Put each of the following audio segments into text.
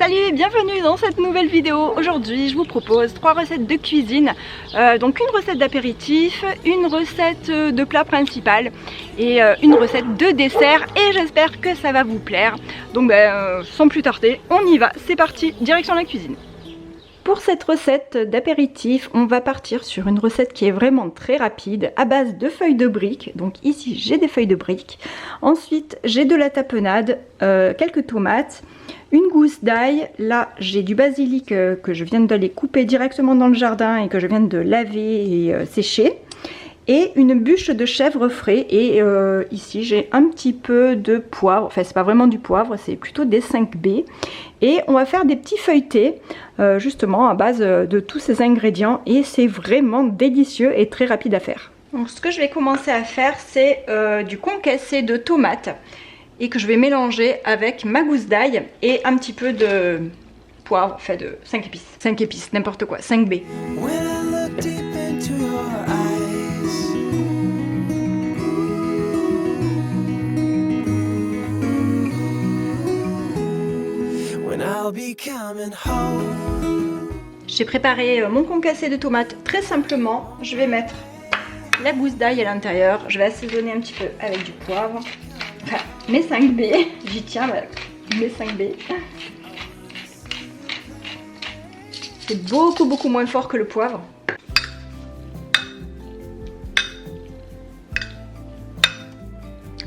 Salut, bienvenue dans cette nouvelle vidéo. Aujourd'hui je vous propose 3 recettes de cuisine, donc une recette d'apéritif, une recette de plat principal et une recette de dessert, et j'espère que ça va vous plaire. Donc sans plus tarder, on y va, c'est parti, direction la cuisine. Pour cette recette d'apéritif, on va partir sur une recette qui est vraiment très rapide à base de feuilles de briques. Donc ici j'ai des feuilles de briques. Ensuite j'ai de la tapenade, quelques tomates, une gousse d'ail. Là j'ai du basilic que je viens d'aller couper directement dans le jardin et que je viens de laver et sécher. Et une bûche de chèvre frais, et ici j'ai un petit peu de poivre, enfin c'est pas vraiment du poivre, c'est plutôt des 5B. Et on va faire des petits feuilletés justement à base de tous ces ingrédients, et c'est vraiment délicieux et très rapide à faire. Donc ce que je vais commencer à faire, c'est du concassé de tomates, et que je vais mélanger avec ma gousse d'ail et un petit peu de poivre, enfin de 5 épices. 5 épices, n'importe quoi, 5B. J'ai préparé mon concassé de tomates très simplement. Je vais mettre la gousse d'ail à l'intérieur. Je vais assaisonner un petit peu avec du poivre. Enfin, mes 5B. J'y tiens, voilà. Mes 5B. C'est beaucoup moins fort que le poivre.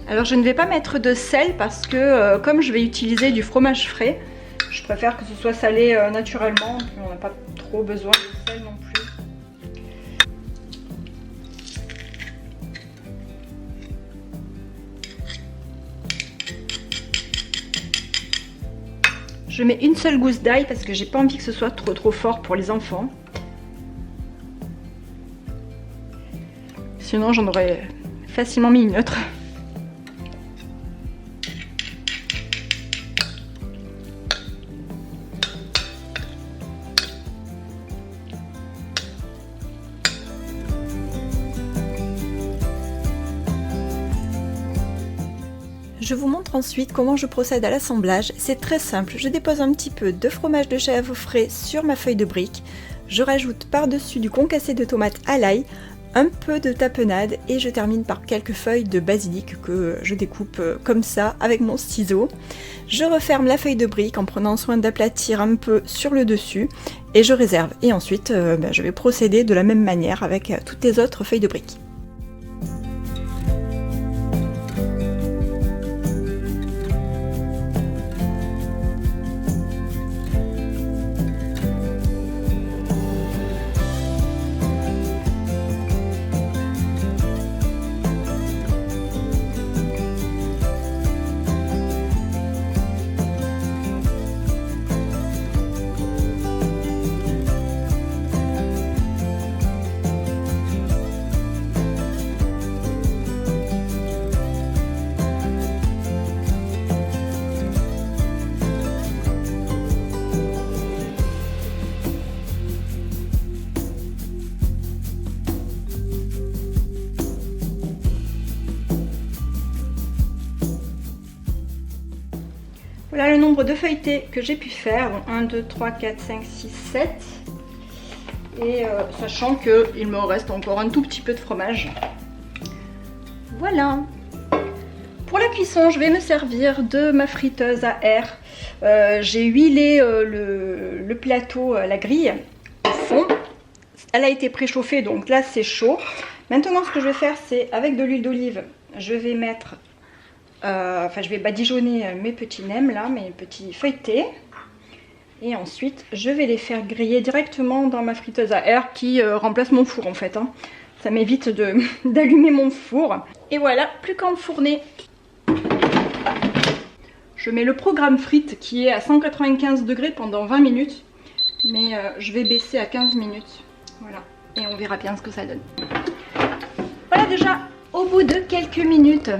Alors je ne vais pas mettre de sel parce que comme je vais utiliser du fromage frais, je préfère que ce soit salé naturellement, on n'a pas trop besoin de sel non plus. Je mets une seule gousse d'ail parce que j'ai pas envie que ce soit trop fort pour les enfants. Sinon j'en aurais facilement mis une autre. Je vous montre ensuite comment je procède à l'assemblage. C'est très simple, je dépose un petit peu de fromage de chèvre frais sur ma feuille de brique, je rajoute par-dessus du concassé de tomates à l'ail, un peu de tapenade, et je termine par quelques feuilles de basilic que je découpe comme ça avec mon ciseau. Je referme la feuille de brique en prenant soin d'aplatir un peu sur le dessus et je réserve. Et ensuite je vais procéder de la même manière avec toutes les autres feuilles de brique. Voilà le nombre de feuilletés que j'ai pu faire, donc 1, 2, 3, 4, 5, 6, 7. Et sachant qu'il me reste encore un tout petit peu de fromage. Voilà. Pour la cuisson, je vais me servir de ma friteuse à air. J'ai huilé le plateau, la grille, au fond. Elle a été préchauffée, donc là c'est chaud. Maintenant ce que je vais faire, c'est avec de l'huile d'olive, je vais mettre... je vais badigeonner mes petits nems là, mes petits feuilletés, et ensuite je vais les faire griller directement dans ma friteuse à air qui remplace mon four en fait, hein. Ça m'évite d'allumer mon four. Et voilà, plus qu'à enfourner. Je mets le programme frites qui est à 195 degrés pendant 20 minutes, mais je vais baisser à 15 minutes, voilà, et on verra bien ce que ça donne. Voilà, déjà au bout de quelques minutes,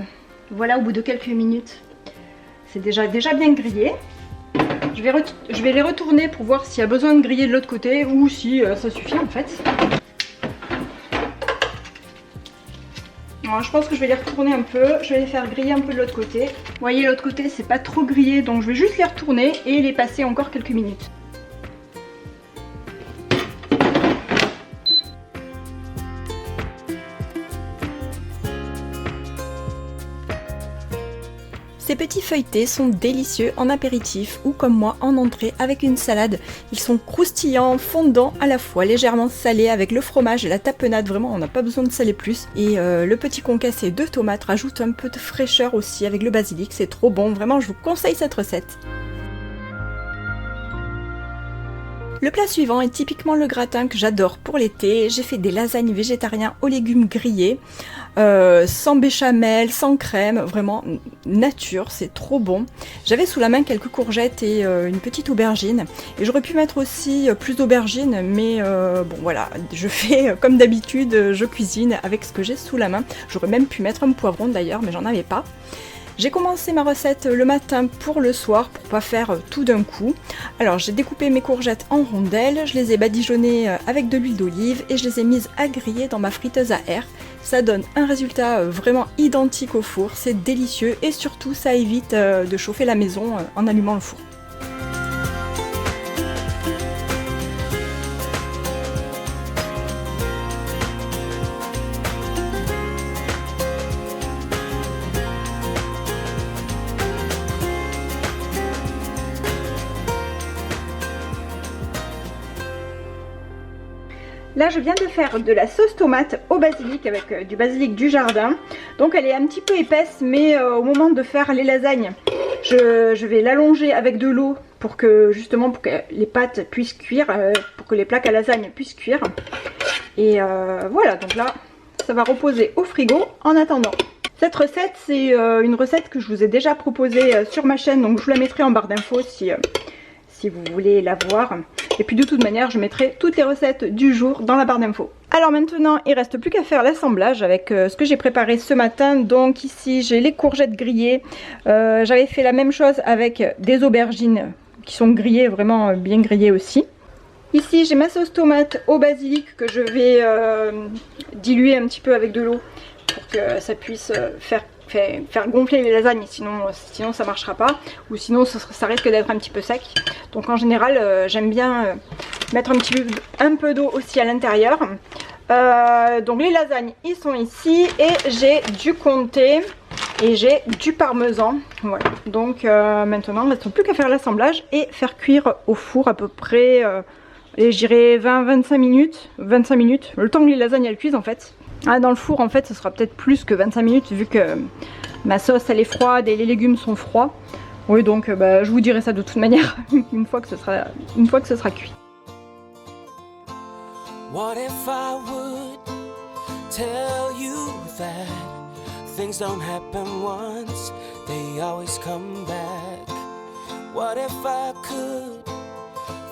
c'est déjà bien grillé. Je vais les retourner pour voir s'il y a besoin de griller de l'autre côté ou si ça suffit en fait. Alors, je pense que je vais les retourner un peu, je vais les faire griller un peu de l'autre côté. Vous voyez, l'autre côté c'est pas trop grillé, donc je vais juste les retourner et les passer encore quelques minutes. Ces petits feuilletés sont délicieux en apéritif ou comme moi en entrée avec une salade. Ils sont croustillants, fondants, à la fois légèrement salés avec le fromage et la tapenade. Vraiment, on n'a pas besoin de saler plus. Et le petit concassé de tomates rajoute un peu de fraîcheur aussi avec le basilic. C'est trop bon. Vraiment, je vous conseille cette recette. Le plat suivant est typiquement le gratin que j'adore pour l'été. J'ai fait des lasagnes végétariens aux légumes grillés, sans béchamel, sans crème, vraiment nature, c'est trop bon. J'avais sous la main quelques courgettes et une petite aubergine. Et j'aurais pu mettre aussi plus d'aubergines, mais bon voilà, je fais comme d'habitude, je cuisine avec ce que j'ai sous la main. J'aurais même pu mettre un poivron d'ailleurs, mais j'en avais pas. J'ai commencé ma recette le matin pour le soir pour pas faire tout d'un coup. Alors j'ai découpé mes courgettes en rondelles, je les ai badigeonnées avec de l'huile d'olive et je les ai mises à griller dans ma friteuse à air. Ça donne un résultat vraiment identique au four, c'est délicieux et surtout ça évite de chauffer la maison en allumant le four. Là je viens de faire de la sauce tomate au basilic avec du basilic du jardin. Donc elle est un petit peu épaisse, mais au moment de faire les lasagnes, je vais l'allonger avec de l'eau pour que justement pour que les pâtes puissent cuire, pour que les plaques à lasagne puissent cuire. Et voilà, donc là ça va reposer au frigo en attendant. Cette recette c'est une recette que je vous ai déjà proposée sur ma chaîne, donc je vous la mettrai en barre d'infos si vous voulez la voir. Et puis de toute manière je mettrai toutes les recettes du jour dans la barre d'infos. Alors maintenant il reste plus qu'à faire l'assemblage avec ce que j'ai préparé ce matin. Donc ici j'ai les courgettes grillées, j'avais fait la même chose avec des aubergines qui sont grillées, vraiment bien grillées aussi. Ici j'ai ma sauce tomate au basilic que je vais diluer un petit peu avec de l'eau pour que ça puisse faire gonfler les lasagnes, sinon ça marchera pas, ou sinon ça risque d'être un petit peu sec. Donc en général j'aime bien mettre un peu d'eau aussi à l'intérieur. Donc les lasagnes ils sont ici et j'ai du comté et j'ai du parmesan. Voilà. Donc maintenant il ne reste plus qu'à faire l'assemblage et faire cuire au four à peu près je dirais 20-25 minutes, le temps que les lasagnes elles cuisent en fait. Ah, dans le four en fait ce sera peut-être plus que 25 minutes vu que ma sauce elle est froide et les légumes sont froids. Oui, donc je vous dirai ça de toute manière une fois que ce sera cuit. What if I would tell you that things don't happen once, they always come back. What if I could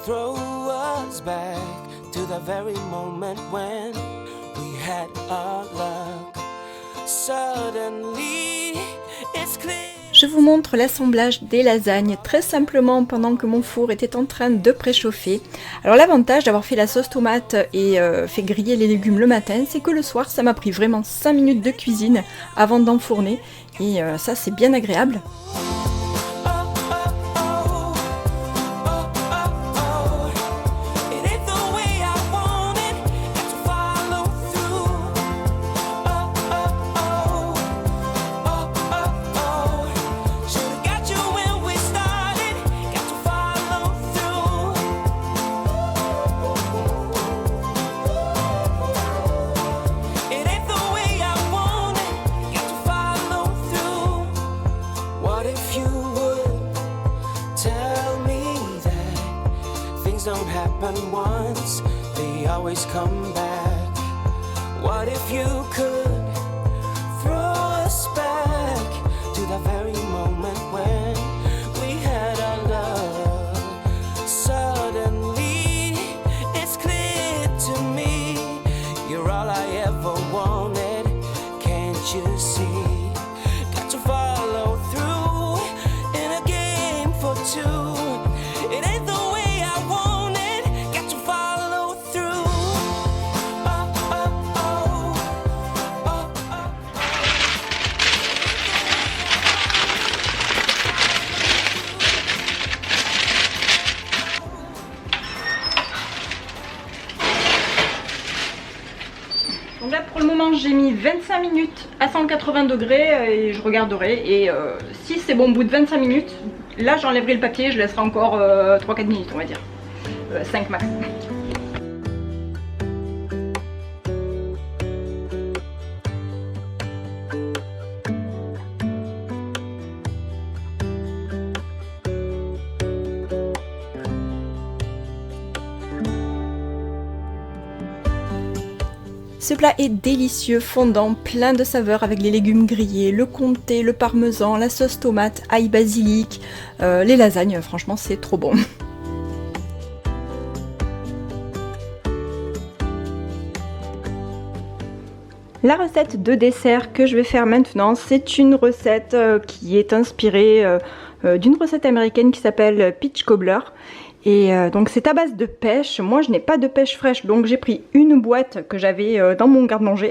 throw us back to the very moment when we had our luck. Suddenly it's clear. Je vous montre l'assemblage des lasagnes très simplement pendant que mon four était en train de préchauffer. Alors l'avantage d'avoir fait la sauce tomate et fait griller les légumes le matin, c'est que le soir ça m'a pris vraiment 5 minutes de cuisine avant d'enfourner et ça c'est bien agréable. Don't happen once, they always come back. What if you could throw us back to the very moment when we had our love? Suddenly it's clear to me, you're all I ever wanted, can't you see? Got to follow through in a game for two. It ain't the way I want. pour le moment j'ai mis 25 minutes à 180 degrés et je regarderai. Et si c'est bon au bout de 25 minutes, là j'enlèverai le papier, je laisserai encore 3-4 minutes on va dire. 5 max. Ce plat est délicieux, fondant, plein de saveurs avec les légumes grillés, le comté, le parmesan, la sauce tomate, ail basilic, les lasagnes, franchement c'est trop bon. La recette de dessert que je vais faire maintenant, c'est une recette qui est inspirée d'une recette américaine qui s'appelle Peach Cobbler. Et donc c'est à base de pêche. Moi je n'ai pas de pêche fraîche, donc j'ai pris une boîte que j'avais dans mon garde-manger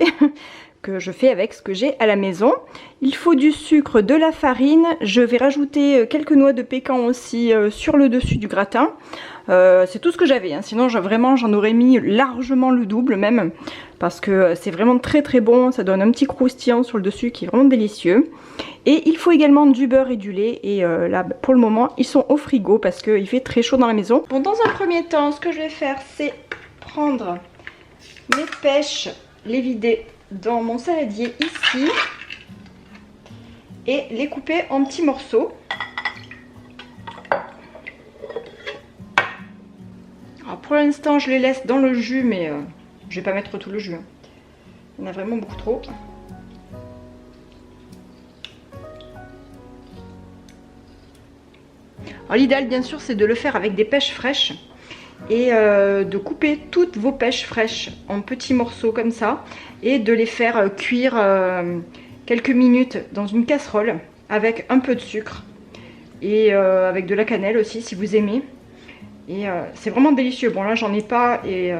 que je fais avec ce que j'ai à la maison. Il faut du sucre, de la farine, je vais rajouter quelques noix de pécan aussi sur le dessus du gratin. C'est tout ce que j'avais, hein. Sinon vraiment j'en aurais mis largement le double même, parce que c'est vraiment très très bon, ça donne un petit croustillant sur le dessus qui est vraiment délicieux. Et il faut également du beurre et du lait, et là pour le moment ils sont au frigo parce qu'il fait très chaud dans la maison. Bon, dans un premier temps ce que je vais faire c'est prendre mes pêches, les vider dans mon saladier ici et les couper en petits morceaux. Alors pour l'instant je les laisse dans le jus, mais je vais pas mettre tout le jus, hein. Il y en a vraiment beaucoup trop. Alors l'idéal bien sûr c'est de le faire avec des pêches fraîches et de couper toutes vos pêches fraîches en petits morceaux comme ça et de les faire cuire quelques minutes dans une casserole avec un peu de sucre et avec de la cannelle aussi si vous aimez. Et c'est vraiment délicieux. Bon là j'en ai pas et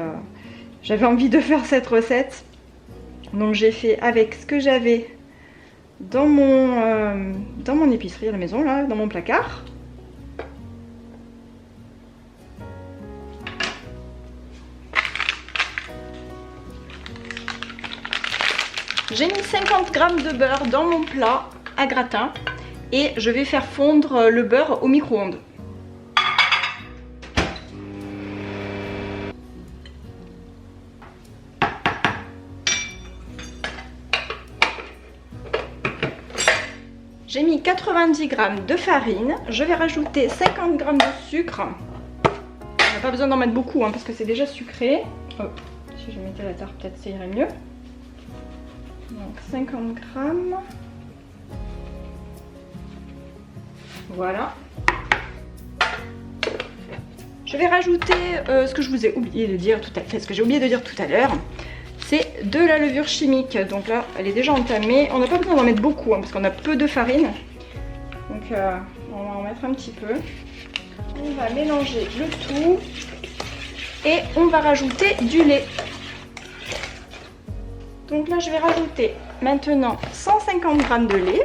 j'avais envie de faire cette recette, donc j'ai fait avec ce que j'avais dans mon épicerie à la maison, là dans mon placard. J'ai mis 50 g de beurre dans mon plat à gratin et je vais faire fondre le beurre au micro-ondes. J'ai mis 90 g de farine, je vais rajouter 50 g de sucre. On n'a pas besoin d'en mettre beaucoup hein, parce que c'est déjà sucré. Oh, si je mettais la tarte peut-être ça irait mieux. Donc 50 g. Voilà. Je vais rajouter ce que je vous ai oublié de dire tout à l'heure, ce que j'ai oublié de dire tout à l'heure, c'est de la levure chimique. Donc là, elle est déjà entamée. On n'a pas besoin d'en mettre beaucoup hein, parce qu'on a peu de farine. Donc on va en mettre un petit peu. On va mélanger le tout et on va rajouter du lait. Donc là, je vais rajouter maintenant 150 g de lait.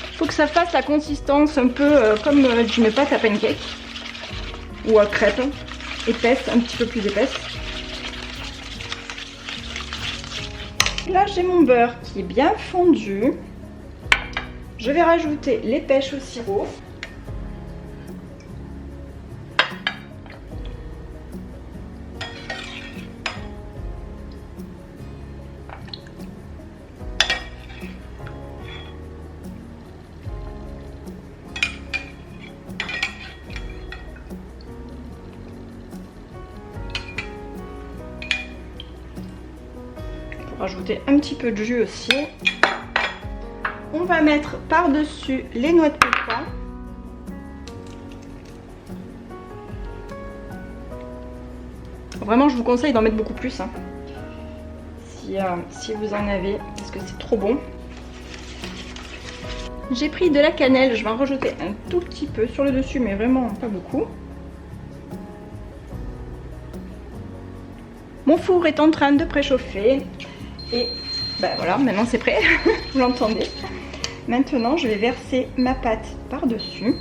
Il faut que ça fasse la consistance un peu comme d'une pâte à pancake ou à crêpe, épaisse, un petit peu plus épaisse. Là, j'ai mon beurre qui est bien fondu. Je vais rajouter les pêches au sirop. Pour rajouter un petit peu de jus aussi. On va mettre par-dessus les noix de pécan. Vraiment, je vous conseille d'en mettre beaucoup plus hein, si vous en avez, parce que c'est trop bon. J'ai pris de la cannelle, je vais en rajouter un tout petit peu sur le dessus, mais vraiment pas beaucoup. Mon four est en train de préchauffer et ben voilà, maintenant c'est prêt, vous l'entendez. Maintenant, je vais verser ma pâte par-dessus.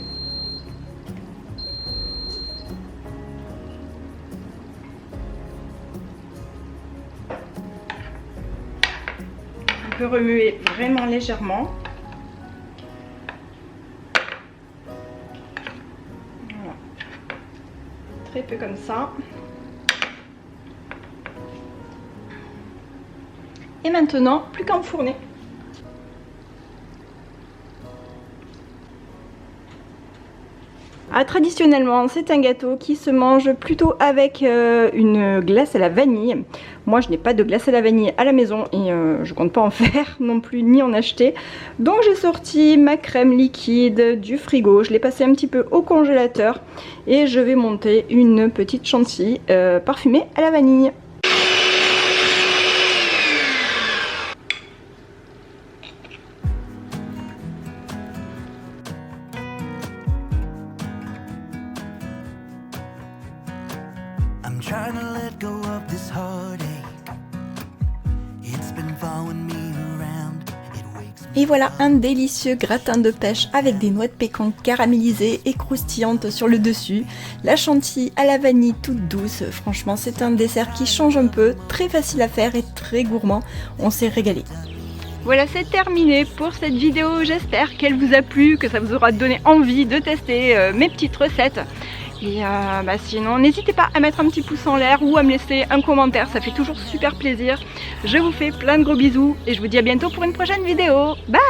On peut remuer vraiment légèrement. Voilà. Très peu comme ça. Et maintenant, plus qu'à enfourner. Ah, traditionnellement, c'est un gâteau qui se mange plutôt avec une glace à la vanille. Moi, je n'ai pas de glace à la vanille à la maison et je compte pas en faire non plus ni en acheter. Donc j'ai sorti ma crème liquide du frigo. Je l'ai passée un petit peu au congélateur et je vais monter une petite chantilly parfumée à la vanille. Et voilà un délicieux gratin de pêche avec des noix de pécan caramélisées et croustillantes sur le dessus. La chantilly à la vanille toute douce. Franchement, c'est un dessert qui change un peu, très facile à faire et très gourmand. On s'est régalé. Voilà, c'est terminé pour cette vidéo. J'espère qu'elle vous a plu, que ça vous aura donné envie de tester mes petites recettes. Et sinon, n'hésitez pas à mettre un petit pouce en l'air ou à me laisser un commentaire, ça fait toujours super plaisir. Je vous fais plein de gros bisous et je vous dis à bientôt pour une prochaine vidéo. Bye!